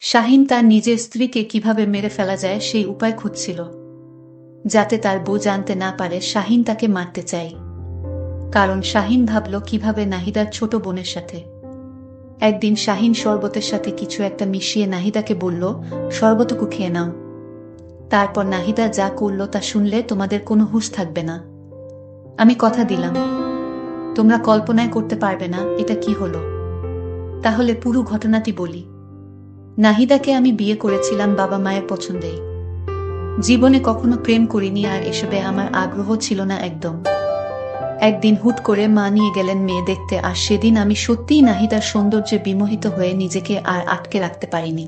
শাহিন তার নিজের স্ত্রীকে কিভাবে মেরে ফেলা যায় সেই উপায় খুঁজছিল, যাতে তার বউ জানতে না পারে শাহিন তাকে মারতে চায়। কারণ শাহিন ভাবল কিভাবে নাহিদার ছোট বোনের সাথে। একদিন শাহিন শরবতের সাথে কিছু একটা মিশিয়ে নাহিদাকে বলল, শরবতটুকু খেয়ে নাও। তারপর নাহিদা যা করল তা শুনলে তোমাদের কোনো হুঁশ থাকবে না। আমি কথা দিলাম, তোমরা কল্পনায় করতে পারবে না এটা কি হলো। তাহলে পুরো ঘটনাটি বলি। নাহিদাকে আমি বিয়ে করেছিলাম বাবা মায়ের পছন্দেই। জীবনে কখনো প্রেম করিনি, আর এসবে আমার আগ্রহ ছিল না একদম। একদিন হুট করে মা নিয়ে গেলেন মেয়ে দেখতে, আর সেদিন আমি সত্যিই নাহিদার সৌন্দর্যে বিমোহিত হয়ে নিজেকে আর আটকে রাখতে পারিনি।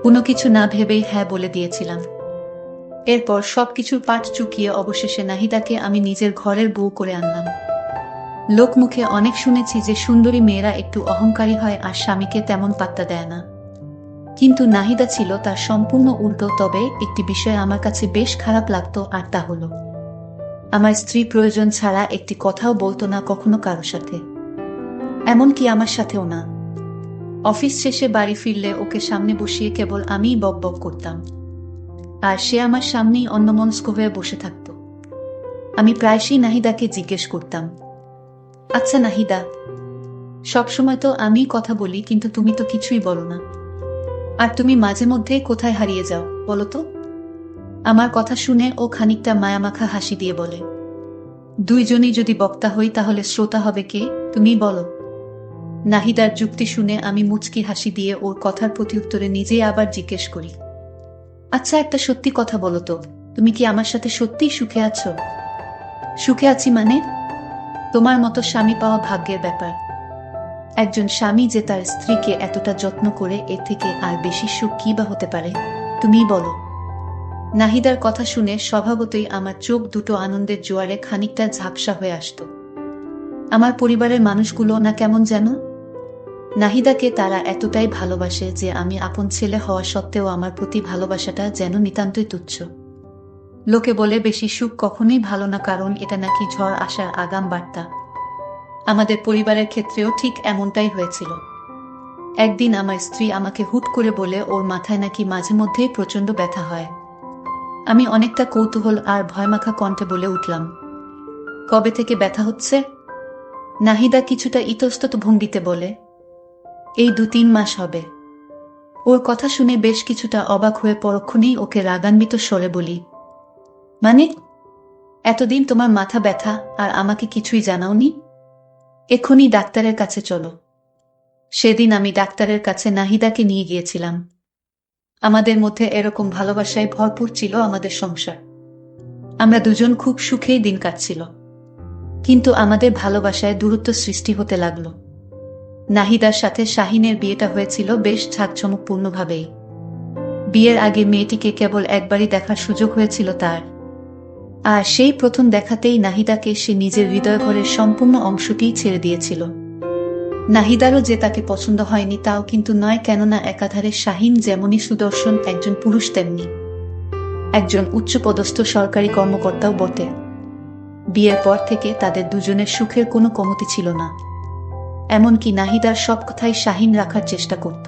কোনো কিছু না ভেবেই হ্যাঁ বলে দিয়েছিলাম। এরপর সবকিছুর পাট চুকিয়ে অবশেষে নাহিদাকে আমি নিজের ঘরের বউ করে আনলাম। লোকমুখে অনেক শুনেছি যে সুন্দরী মেয়েরা একটু অহংকারী হয় আর স্বামীকে তেমন পাত্তা দেয় না, কিন্তু নাহিদা ছিল তার সম্পূর্ণ উল্টো। তবে একটি বিষয় আমার কাছে বেশ খারাপ লাগতো, আর তা হলো আমার স্ত্রী প্রয়োজন ছাড়া একটি কথাও বলতো না কখনো কারো সাথে, এমনকি আমার সাথেও না। অফিস শেষে বাড়ি ফিরলে ওকে সামনে বসিয়ে কেবল আমিই বক বক করতাম, আর সে আমার সামনেই অন্যমনস্ক হয়ে বসে থাকত। আমি প্রায়শই নাহিদাকে জিজ্ঞেস করতাম, আচ্ছা নাহিদা, সবসময় তো আমিই কথা বলি, কিন্তু তুমি তো কিছুই বলো না, আর তুমি মাঝে মধ্যে কোথায় হারিয়ে যাও বলো তো। আমার কথা শুনে ও খানিকটা মায়ামাখা হাসি দিয়ে বলে, দুইজনই যদি বক্তা হই তাহলে শ্রোতা হবে কে, তুমিই বলো। নাহিদার যুক্তি শুনে আমি মুচকি হাসি দিয়ে ওর কথার প্রত্যুত্তরে নিজেই আবার জিজ্ঞেস করি, আচ্ছা একটা সত্যি কথা বলো তো, তুমি কি আমার সাথে সত্যিই সুখে আছো? সুখে আছি মানে? তোমার মতো স্বামী পাওয়া ভাগ্যের ব্যাপার। একজন স্বামী যে তার স্ত্রীকে এতটা যত্ন করে, এর থেকে আর বেশি সুখ কি বা হতে পারে, তুমিই বলো। নাহিদার কথা শুনে স্বভাবতই আমার চোখ দুটো আনন্দের জোয়ারে খানিকটা ঝাপসা হয়ে আসত। আমার পরিবারের মানুষগুলো না কেমন যেন। নাহিদাকে তারা এতটাই ভালোবাসে যে আমি আপন ছেলে হওয়া সত্ত্বেও আমার প্রতি ভালোবাসাটা যেন নিতান্তই তুচ্ছ। লোকে বলে বেশি সুখ কখনোই ভালো না, কারণ এটা নাকি ঝড় আসার আগাম বার্তা। আমাদের পরিবারের ক্ষেত্রেও ঠিক এমনটাই হয়েছিল। একদিন আমার স্ত্রী আমাকে হুট করে বলে ওর মাথায় নাকি মাঝে মধ্যেই প্রচণ্ড ব্যথা হয়। আমি অনেকটা কৌতূহল আর ভয়মাখা কণ্ঠে বলে উঠলাম, কবে থেকে ব্যথা হচ্ছে? নাহিদা কিছুটা ইতস্তত ভঙ্গিতে বলে, এই 2-3 মাস হবে। ওর কথা শুনে বেশ কিছুটা অবাক হয়ে পরক্ষণেই ওকে রাগান্বিত স্বরে বলি, মানে এতদিন তোমার মাথা ব্যথা আর আমাকে কিছুই জানাওনি? এক্ষুনি ডাক্তারের কাছে চলো। সেদিন আমি ডাক্তারের কাছে নাহিদাকে নিয়ে গিয়েছিলাম। আমাদের মধ্যে এরকম ভালোবাসায় ভরপুর ছিল আমাদের সংসার। আমরা দুজন খুব সুখেই দিন কাটছিল, কিন্তু আমাদের ভালোবাসায় দূরত্ব সৃষ্টি হতে লাগলো। নাহিদার সাথে শাহিনের বিয়েটা হয়েছিল বেশ ঝাঁকজমকপূর্ণভাবেই। বিয়ের আগে মেয়েটিকে কেবল একবারই দেখার সুযোগ হয়েছিল তার, আর সেই প্রথম দেখাতেই নাহিদাকে সে নিজের হৃদয়ঘরের সম্পূর্ণ অংশটিই ছেড়ে দিয়েছিল। নাহিদারও যে তাকে পছন্দ হয়নি তাও কিন্তু নয়, কেননা একাধারে শাহিন যেমনই সুদর্শন একজন পুরুষ, তেমনি একজন উচ্চপদস্থ সরকারি কর্মকর্তাও বটে। বিয়ের পর থেকে তাদের দুজনের সুখের কোনো কমতি ছিল না। এমনকি নাহিদার সব কথাই শাহিন রাখার চেষ্টা করত।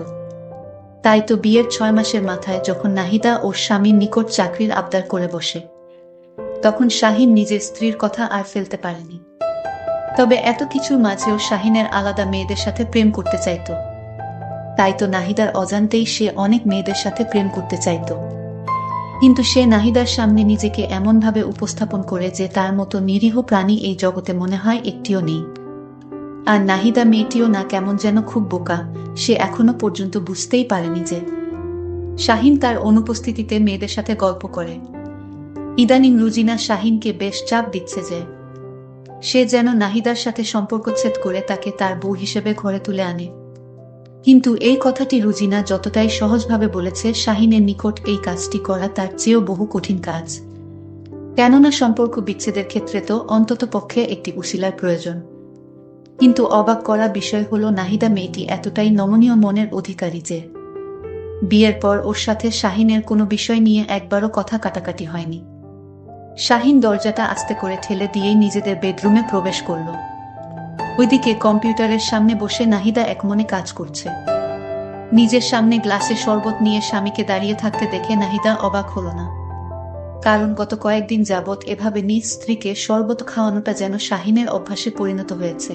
তাই তো বিয়ের 6 মাসের মাথায় যখন নাহিদা ওর স্বামীর নিকট চাকরির আবদার করে বসে, তখন শাহিন নিজের স্ত্রীর কথা আর ফেলতে পারেনি। তবে এত কিছুর মাঝেও শাহিনের আলাদা মেয়েদের সাথে প্রেম করতে চাইত। তাই তো নাহিদার অজান্তেই সে অনেক মেয়েদের সাথে প্রেম করতে চাইত, কিন্তু সে নাহিদার সামনে নিজেকে এমনভাবে উপস্থাপন করে যে তার মতো নিরীহ প্রাণী এই জগতে মনে হয় একটিও নেই। আর নাহিদা মেয়েটিও না কেমন যেন খুব বোকা, সে এখনো পর্যন্ত বুঝতেই পারেনি যে শাহিন তার অনুপস্থিতিতে মেয়েদের সাথে গল্প করে। ইদানিং রুজিনা শাহিনকে বেশ চাপ দিচ্ছে যে সে যেন নাহিদার সাথে সম্পর্কচ্ছেদ করে তাকে তার বউ হিসেবে ঘরে তুলে আনে। কিন্তু এই কথাটি রুজিনা যতটাই সহজভাবে বলেছে, শাহিনের নিকট এই কাজটি করা তার চেয়েও বহু কঠিন কাজ। কেননা সম্পর্ক বিচ্ছেদের ক্ষেত্রে তো অন্তত পক্ষে একটি উসিলার প্রয়োজন। কিন্তু অবাক করা বিষয় হলো, নাহিদা মেয়েটি এতটাই নমনীয় মনের অধিকারী যে বিয়ের পর ওর সাথে শাহিনের কোনো বিষয় নিয়ে একবারও কথা কাটাকাটি হয়নি। শাহিন দরজাটা আস্তে করে ঠেলে দিয়েই নিজেদের বেডরুমে প্রবেশ করল। ওইদিকে কম্পিউটারের সামনে বসে নাহিদা একমনে কাজ করছে। নিজের সামনে গ্লাসে শরবত নিয়ে স্বামীকে দাঁড়িয়ে থাকতে দেখে নাহিদা অবাক হল না। কারণ গত কয়েকদিন যাবৎ এভাবে নিজ স্ত্রীকে শরবত খাওয়ানোটা যেন শাহিনের অভ্যাসে পরিণত হয়েছে।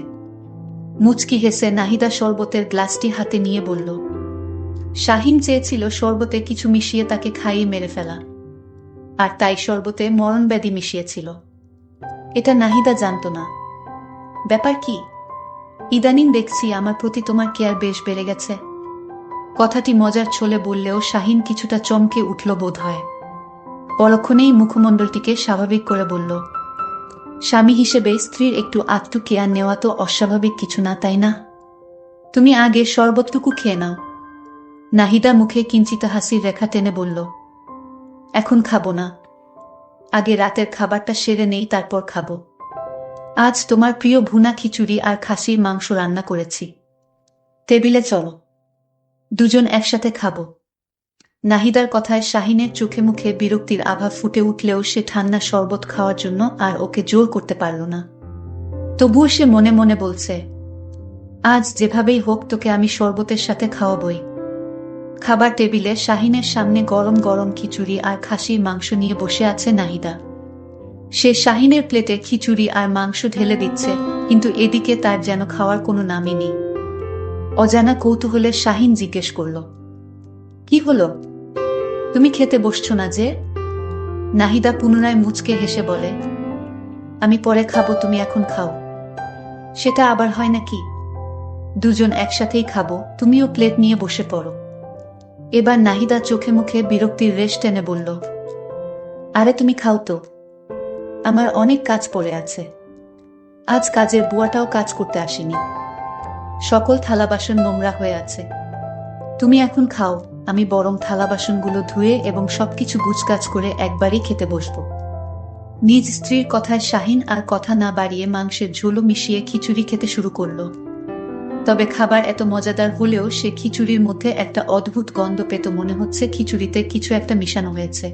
মুচকি হেসে নাহিদা শরবতের গ্লাসটি হাতে নিয়ে বলল, শাহিন চেয়েছিল শরবতে কিছু মিশিয়ে তাকে খাইয়ে মেরে ফেলা, আর তাই শরবতে মরণব্যাধি মিশিয়েছিল। এটা নাহিদা জানত না। ব্যাপার কি? ইদানিং দেখছি আমার প্রতি তোমার কেয়ার বেশ বেড়ে গেছে। কথাটি মজার ছলে বললেও শাহিন কিছুটা চমকে উঠল বোধ হয়। পরক্ষণেই মুখমণ্ডলটিকে স্বাভাবিক করে বলল, স্বামী হিসেবে স্ত্রীর একটু আধটু কেয়ার নেওয়া তো অস্বাভাবিক কিছু না, তাই না? তুমি আগে শরবতটুকু খেয়ে নাও। নাহিদা মুখে কিঞ্চিত হাসির রেখা টেনে বলল, এখন খাবো না, আগে রাতের খাবারটা সেরে নেই, তারপর খাবো। আজ তোমার প্রিয় ভুনা খিচুড়ি আর খাসির মাংস রান্না করেছি। টেবিলে চলো, দুজন একসাথে খাবো। নাহিদার কথায় শাহিনের চোখে মুখে বিরক্তির আভা ফুটে উঠলেও সে ঠান্ডা শরবত খাওয়ার জন্য আর ওকে জোর করতে পারল না। তবুও সে মনে মনে বলছে, আজ যেভাবেই হোক তোকে আমি শরবতের সাথে খাওয়াবই। খাবার টেবিলে শাহিনের সামনে গরম গরম খিচুড়ি আর খাসির মাংস নিয়ে বসে আছে নাহিদা। সে শাহিনের প্লেটে খিচুড়ি আর মাংস ঢেলে দিচ্ছে, কিন্তু এদিকে তার যেন খাওয়ার কোনো নামই নেই। অজানা কৌতূহলে শাহিন জিজ্ঞেস করল, কি হলো, তুমি খেতে বসছো না যে? নাহিদা পুনরায় মুচকে হেসে বলে, আমি পরে খাবো, তুমি এখন খাও। সেটা আবার হয় নাকি? দুজন একসাথেই খাবো, তুমিও প্লেট নিয়ে বসে পড়ো। এবার নাহিদা চোখে মুখে বিরক্তির রেশ টেনে বলল, আরে তুমি খাও তো, আমার অনেক কাজ পড়ে আছে। আজ কাজের বুয়াটাও কাজ করতে আসেনি, সকল থালা বাসন নোংরা হয়ে আছে। তুমি এখন খাও, আমি বরং থালা বাসনগুলো ধুয়ে এবং সবকিছু গুছগাছ করে একবারই খেতে বসবো। নিজ স্ত্রীর কথায় শাহিন আর কথা না বাড়িয়ে মাংসের ঝোলও মিশিয়ে খিচুড়ি খেতে শুরু করল। তবে খাবার এত মজাদার হলেও সে খিচুড়ির মধ্যে একটা অদ্ভুত গন্ধ পেত, মনে হচ্ছে খিচুড়িতে কিছু একটা মিশানো হয়েছে।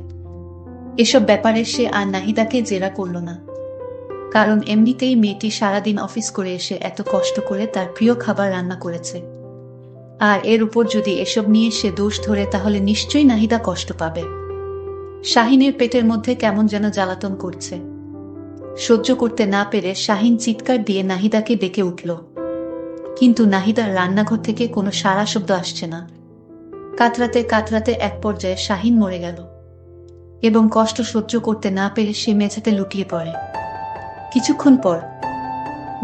এসব ব্যাপারে সে আর নাহিদাকে জেরা করল না, কারণ এমনিতেই মেয়েটি সারাদিন অফিস করে এসে এত কষ্ট করে তার প্রিয় খাবার রান্না করেছে, আর এর উপর যদি এসব নিয়ে সে দোষ ধরে তাহলে নিশ্চয়ই নাহিদা কষ্ট পাবে। শাহিনের পেটের মধ্যে কেমন যেন জ্বালাতন করছে। সহ্য করতে না পেরে শাহিন চিৎকার দিয়ে নাহিদাকে ডেকে উঠল, কিন্তু নাহিদার রান্নাঘর থেকে কোনো সাড়া শব্দ আসছে না। কাতরাতে কাতরাতে এক পর্যায়ে শাহিন মরে গেল এবং কষ্ট সহ্য করতে না পেরে সে মেঝেতে লুটিয়ে পড়ে। কিছুক্ষণ পর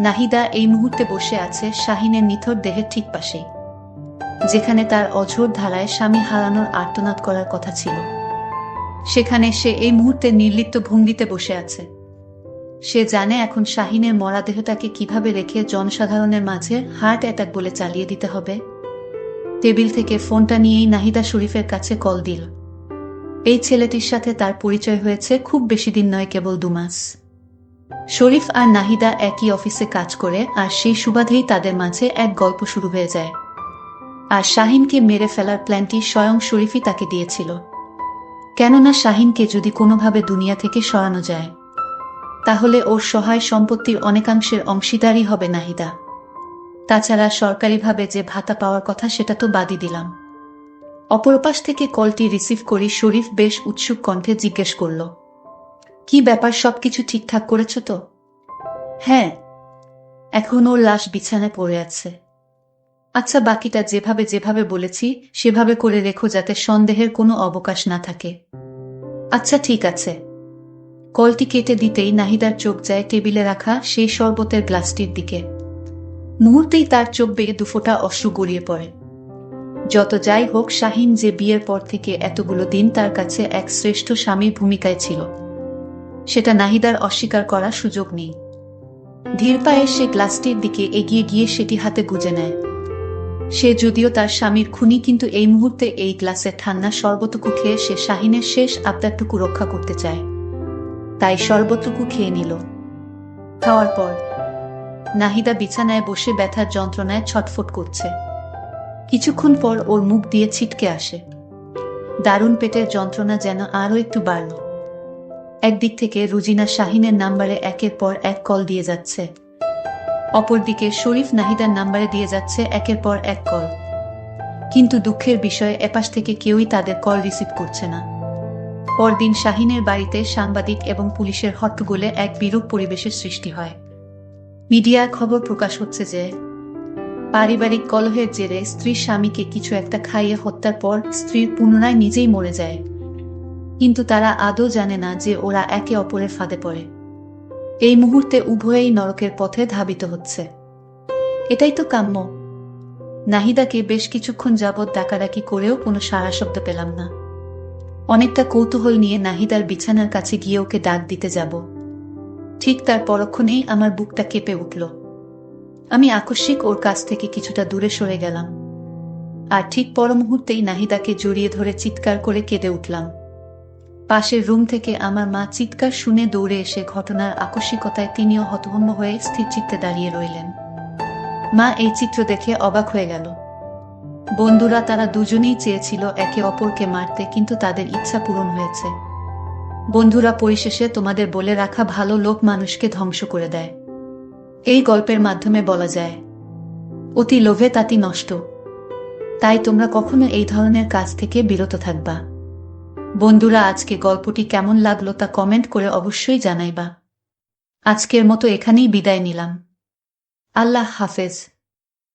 নাহিদা এই মুহূর্তে বসে আছে শাহিনের নিথর দেহের ঠিক পাশেই, যেখানে তার অঝোর ধারায় স্বামী হারানোর আর্তনাদ করার কথা ছিল। সেখানে সে এই মুহূর্তে নির্লিপ্ত ভঙ্গিতে বসে আছে। সে জানে এখন শাহিনের মরা দেহটাকে কিভাবে রেখে জনসাধারণের মাঝে হার্ট অ্যাটাক বলে চালিয়ে দিতে হবে। টেবিল থেকে ফোনটা নিয়েই নাহিদা শরীফের কাছে কল দিল। এই ছেলেটির সাথে তার পরিচয় হয়েছে খুব বেশি দিন নয়, কেবল 2 মাস। শরীফ আর নাহিদা একই অফিসে কাজ করে, আর সেই সুবাদেই তাদের মাঝে এক গল্প শুরু হয়ে যায়। আর শাহিনকে মেরে ফেলার প্ল্যানটি স্বয়ং শরীফই তাকে দিয়েছিল, কেননা শাহিনকে যদি কোনোভাবে দুনিয়া থেকে সরানো যায় তাহলে ওর সহায় সম্পত্তির অনেকাংশের অংশীদারই হবে নাহিদা। তাছাড়া সরকারিভাবে যে ভাতা পাওয়ার কথা সেটা তো বাদই দিলাম। অপরপাশ থেকে কলটি রিসিভ করি শরীফ বেশ উৎসুক কণ্ঠে জিজ্ঞেস করল, কি ব্যাপার, সবকিছু ঠিকঠাক করেছ তো? হ্যাঁ, এখন ওর লাশ বিছানায় পড়ে আছে। আচ্ছা, বাকিটা যেভাবে যেভাবে বলেছি সেভাবে করে রেখো, যাতে সন্দেহের কোনো অবকাশ না থাকে। আচ্ছা ঠিক আছে। কলটি কেটে দিতেই নাহিদার চোখ যায় টেবিলে রাখা সেই শরবতের গ্লাসটির দিকে। মুহূর্তেই তার চোখ বেয়ে 2 ফোঁটা অশ্রু গড়িয়ে পড়ে। যত যাই হোক, শাহিন যে বিয়ের পর থেকে এতগুলো দিন তার কাছে এক শ্রেষ্ঠ স্বামীর ভূমিকায় ছিল, সেটা নাহিদার অস্বীকার করার সুযোগ নেই। ধীর পায়ে সে গ্লাসটির দিকে এগিয়ে গিয়ে সেটি হাতে গুজে নেয়। সে যদিও তার স্বামীর খুনি, কিন্তু এই মুহূর্তে এই গ্লাসের ঠান্ডা শরবতটুকু খেয়ে সে শাহিনের শেষ আবদারটুকু রক্ষা করতে চায়, তাই শরবতটুকু খেয়ে নিল। খাওয়ার পর নাহিদা বিছানায় বসে ব্যথার যন্ত্রণায় ছটফট করছে। কিছুক্ষণ পর ওর মুখ দিয়ে ছিটকে আসে। দারুণ পেটের যন্ত্রণা যেন আরও একটু বাড়ল। একদিক থেকে রুজিনা শাহিনের নাম্বারে একের পর এক কল দিয়ে যাচ্ছে, অপরদিকে শরীফ নাহিদার নাম্বারে দিয়ে যাচ্ছে একের পর এক কল। কিন্তু দুঃখের বিষয় এপাশ থেকে কেউই তাদের কল রিসিভ করছে না। পরদিন শাহিনের বাড়িতে সাংবাদিক এবং পুলিশের হট্টগোলে এক বিরূপ পরিবেশের সৃষ্টি হয়। মিডিয়ায় খবর প্রকাশ হচ্ছে যে পারিবারিক কলহের জেরে স্ত্রীর স্বামীকে কিছু একটা খাইয়ে হত্যার পর স্ত্রীর পুনরায় নিজেই মরে যায়। কিন্তু তারা আদৌ জানে না যে ওরা একে অপরের ফাঁদে পড়ে। এই মুহূর্তে উভয়েই নরকের পথে ধাবিত হচ্ছে। এটাই তো কাম্য। নাহিদাকে বেশ কিছুক্ষণ যাবৎ ডাকাডাকি করেও কোনো সাড়া শব্দ পেলাম না। অনেকটা কৌতূহল নিয়ে নাহিদার বিছানার কাছে গিয়ে ওকে ডাক দিতে যাব, ঠিক তার পরক্ষণেই আমার বুকটা কেঁপে উঠল। আমি আকস্মিক ওর কাছ থেকে কিছুটা দূরে সরে গেলাম, আর ঠিক পর মুহূর্তেই নাহিদাকে জড়িয়ে ধরে চিৎকার করে কেঁদে উঠলাম। পাশের রুম থেকে আমার মা চিৎকার শুনে দৌড়ে এসে ঘটনার আকস্মিকতায় তিনিও হতভম্ব হয়ে স্থিরচিত্তে দাঁড়িয়ে রইলেন। মা এই চিত্র দেখে অবাক হয়ে গেল। বন্ধুরা তারা দুজনেই চেয়েছিল একে অপরকে মারতে, কিন্তু তাদের ইচ্ছা পূরণ হয়েছে। বন্ধুরা, পরিশেষে তোমাদের বলে রাখা ভালো লোক মানুষকে ধ্বংস করে দেয়। এই গল্পের মাধ্যমে বলা যায়, অতি লোভে তাতি নষ্ট। তাই তোমরা কখনো এই ধরনের কাজ থেকে বিরত থাকবা। বন্ধুরা, আজকে গল্পটি কেমন লাগলো তা কমেন্ট করে অবশ্যই জানাইবা। আজকের মতো এখানেই বিদায় নিলাম। আল্লাহ হাফেজ।